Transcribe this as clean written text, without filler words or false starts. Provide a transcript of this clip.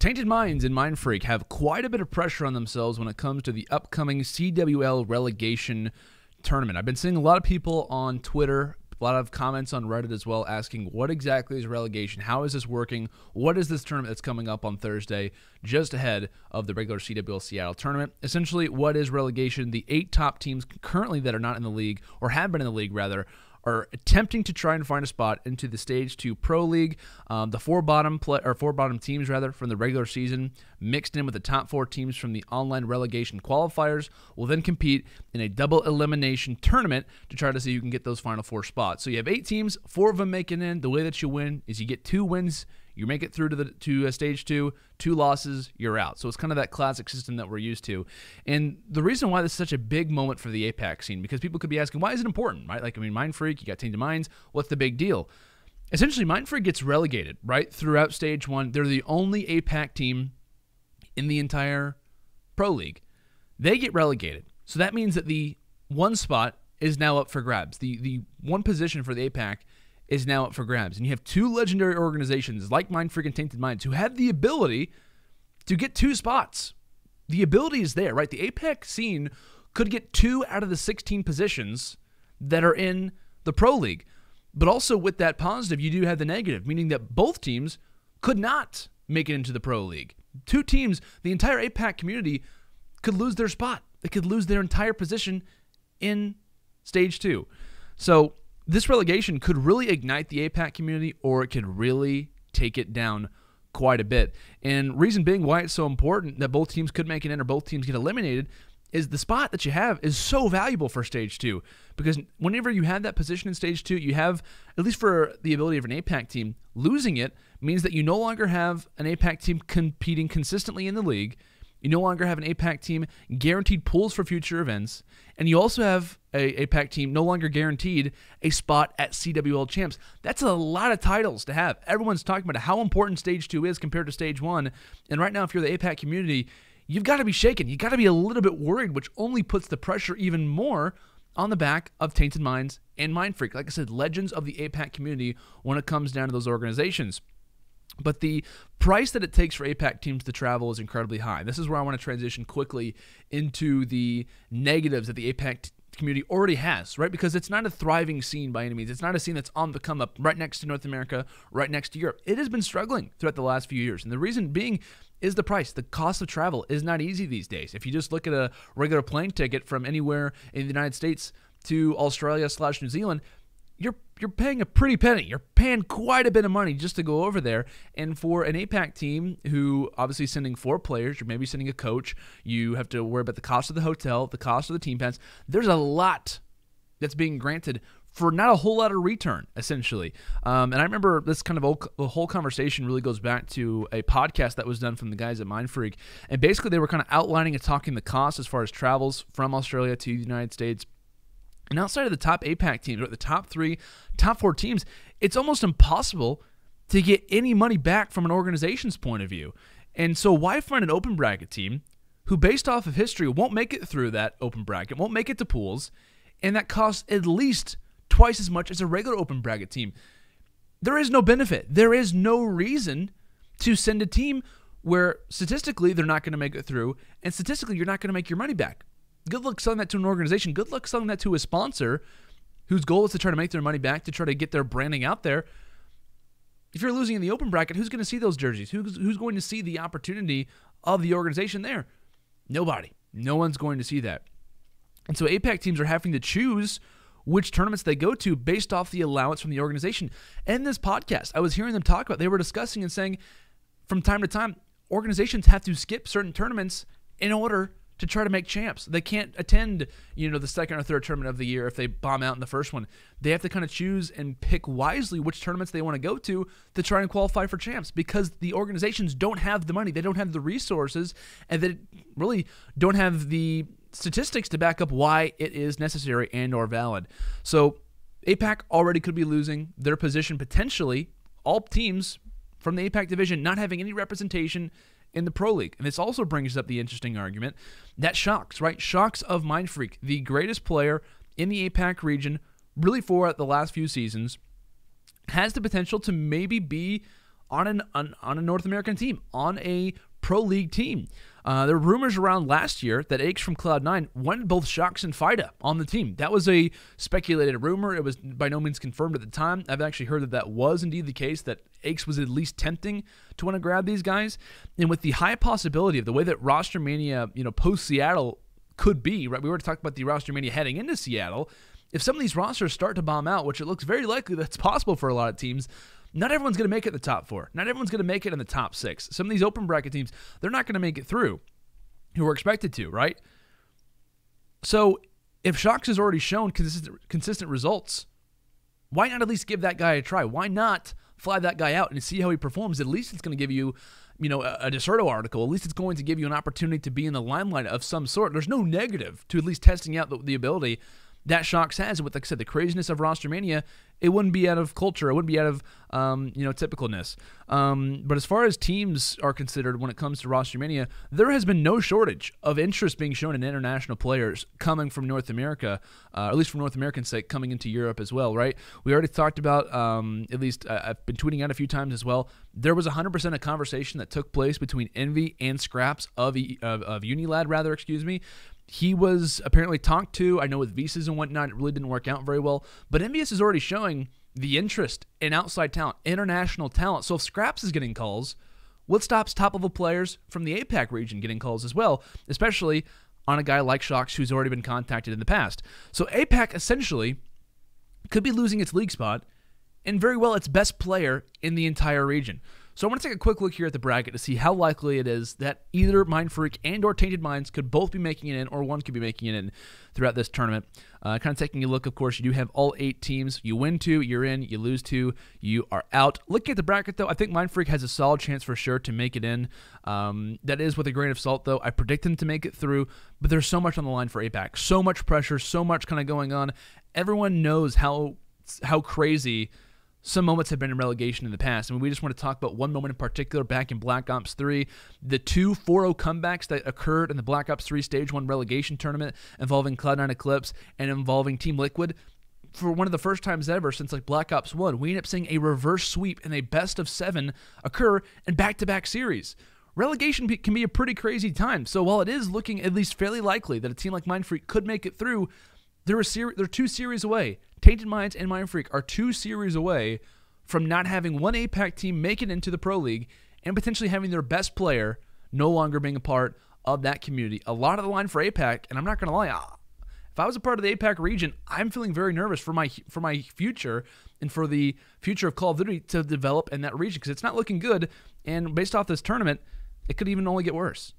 Tainted Minds and Mind Freak have quite a bit of pressure on themselves when it comes to the upcoming CWL relegation tournament. I've been seeing a lot of people on Twitter, a lot of comments on Reddit as well, asking what exactly is relegation? How is this working? What is this tournament that's coming up on Thursday, just ahead of the regular CWL Seattle tournament? Essentially, what is relegation? The 8 top teams currently that are not in the league, or have been in the league rather, are attempting to try and find a spot into the Stage 2 Pro League. The four bottom teams from the regular season, mixed in with the top 4 teams from the online relegation qualifiers, will then compete in a double elimination tournament to try to see who can get those final 4 spots. So you have 8 teams, 4 of them making in. The way that you win is you get 2 wins, you make it through to Stage 2, 2 losses, you're out. So it's kind of that classic system that we're used to. And the reason why this is such a big moment for the APAC scene, because people could be asking, why is it important, right? Like, I mean, Mind Freak, you got Tainted Minds, what's the big deal? Essentially, Mind Freak gets relegated, right, throughout Stage 1. They're the only APAC team in the entire Pro League. They get relegated. So that means that the 1 spot is now up for grabs. The 1 position for the APAC is now up for grabs. And you have 2 legendary organizations like Mind Freak and Tainted Minds who have the ability to get 2 spots. The ability is there, right? The APAC scene could get 2 out of the 16 positions that are in the Pro League. But also with that positive, you do have the negative, meaning that both teams could not make it into the Pro League. 2 teams, the entire APAC community, could lose their spot. They could lose their entire position in Stage 2. So this relegation could really ignite the APAC community, or it could really take it down quite a bit. And reason being why it's so important that both teams could make it in or both teams get eliminated is the spot that you have is so valuable for Stage 2. Because whenever you have that position in Stage 2, you have, at least for the ability of an APAC team, losing it means that you no longer have an APAC team competing consistently in the league. You no longer have an APAC team guaranteed pools for future events, and you also have a APAC team no longer guaranteed a spot at CWL Champs. That's a lot of titles to have. Everyone's talking about how important Stage 2 is compared to Stage 1, and right now, if you're the APAC community, you've got to be shaken. You've got to be a little bit worried, which only puts the pressure even more on the back of Tainted Minds and Mind Freak. Like I said, legends of the APAC community when it comes down to those organizations. But the price that it takes for APAC teams to travel is incredibly high. This is where I want to transition quickly into the negatives that the APAC community already has, right? Because it's not a thriving scene by any means. It's not a scene that's on the come up right next to North America, right next to Europe. It has been struggling throughout the last few years. And the reason being is the price. The cost of travel is not easy these days. If you just look at a regular plane ticket from anywhere in the United States to Australia/New Zealand, you're paying a pretty penny. You're paying quite a bit of money just to go over there. And for an APAC team who obviously is sending 4 players, you're maybe sending a coach, you have to worry about the cost of the hotel, the cost of the team pass. There's a lot that's being granted for not a whole lot of return, essentially. And I remember this kind of the whole conversation really goes back to a podcast that was done from the guys at Mind Freak. And basically they were kind of outlining and talking the cost as far as travels from Australia to the United States. And outside of the top APAC teams, or the top 3, top 4 teams, it's almost impossible to get any money back from an organization's point of view. And so why find an open bracket team who, based off of history, won't make it through that open bracket, won't make it to pools, and that costs at least twice as much as a regular open bracket team? There is no benefit. There is no reason to send a team where statistically they're not going to make it through, and statistically you're not going to make your money back. Good luck selling that to an organization. Good luck selling that to a sponsor whose goal is to try to make their money back, to try to get their branding out there. If you're losing in the open bracket, who's going to see those jerseys? Who's going to see the opportunity of the organization there? Nobody. No one's going to see that. And so APAC teams are having to choose which tournaments they go to based off the allowance from the organization. And in this podcast, I was hearing them talk about, they were discussing and saying from time to time, organizations have to skip certain tournaments in order to try to make champs. They can't attend, the second or third tournament of the year if they bomb out in the first one. They have to kind of choose and pick wisely which tournaments they want to go to try and qualify for champs, because the organizations don't have the money, they don't have the resources, and they really don't have the statistics to back up why it is necessary and or valid. So APAC already could be losing their position potentially, all teams from the APAC division not having any representation in the Pro League. And this also brings up the interesting argument that Shocks, right? Shocks of Mind Freak, the greatest player in the APAC region, really for the last few seasons, has the potential to maybe be on a North American team, on a Pro League team. There were rumors around last year that Aches from Cloud9 wanted both Shox and FIDA on the team. That was a speculated rumor. It was by no means confirmed at the time. I've actually heard that was indeed the case, that Aches was at least tempting to want to grab these guys. And with the high possibility of the way that Roster Mania, post Seattle could be, right? We already talked about the Roster Mania heading into Seattle. If some of these rosters start to bomb out, which it looks very likely that's possible for a lot of teams, not everyone's going to make it in the top 4. Not everyone's going to make it in the top 6. Some of these open bracket teams, they're not going to make it through, who are expected to, right? So if Shox has already shown consistent results, why not at least give that guy a try? Why not fly that guy out and see how he performs? At least it's going to give you, a Deserto article. At least it's going to give you an opportunity to be in the limelight of some sort. There's no negative to at least testing out the ability that Shox has. And with, like I said, the craziness of Roster Mania, it wouldn't be out of culture. It wouldn't be out of, typicalness. But as far as teams are considered when it comes to Roster Mania, there has been no shortage of interest being shown in international players coming from North America, at least from North American sake, coming into Europe as well, right? We already talked about, at least I've been tweeting out a few times as well, there was 100% a conversation that took place between Envy and Scraps of Unilad. He was apparently talked to. I know with visas and whatnot, it really didn't work out very well. But Envious is already showing the interest in outside talent, international talent. So if Scraps is getting calls, what stops top-level players from the APAC region getting calls as well, especially on a guy like Shox who's already been contacted in the past? So APAC essentially could be losing its league spot and very well its best player in the entire region. So I want to take a quick look here at the bracket to see how likely it is that either Mindfreak and or Tainted Minds could both be making it in, or one could be making it in throughout this tournament. Kind of taking a look, of course, you do have all 8 teams. You win 2, you're in. You lose 2, you are out. Looking at the bracket, though, I think Mindfreak has a solid chance for sure to make it in. That is with a grain of salt, though. I predict them to make it through, but there's so much on the line for APAC. So much pressure, so much kind of going on. Everyone knows how crazy some moments have been in relegation in the past. I mean, we just want to talk about one moment in particular back in Black Ops 3. The 2 4-0 comebacks that occurred in the Black Ops 3 Stage 1 relegation tournament involving Cloud9 Eclipse and involving Team Liquid. For one of the first times ever since like Black Ops 1, we end up seeing a reverse sweep and a best of 7 occur in back-to-back series. Relegation can be a pretty crazy time. So while it is looking at least fairly likely that a team like Mindfreak could make it through, they're 2 series away. Tainted Minds and Mindfreak are 2 series away from not having one APAC team make it into the Pro League and potentially having their best player no longer being a part of that community. A lot of the line for APAC, and I'm not going to lie, if I was a part of the APAC region, I'm feeling very nervous for my future and for the future of Call of Duty to develop in that region because it's not looking good, and based off this tournament, it could even only get worse.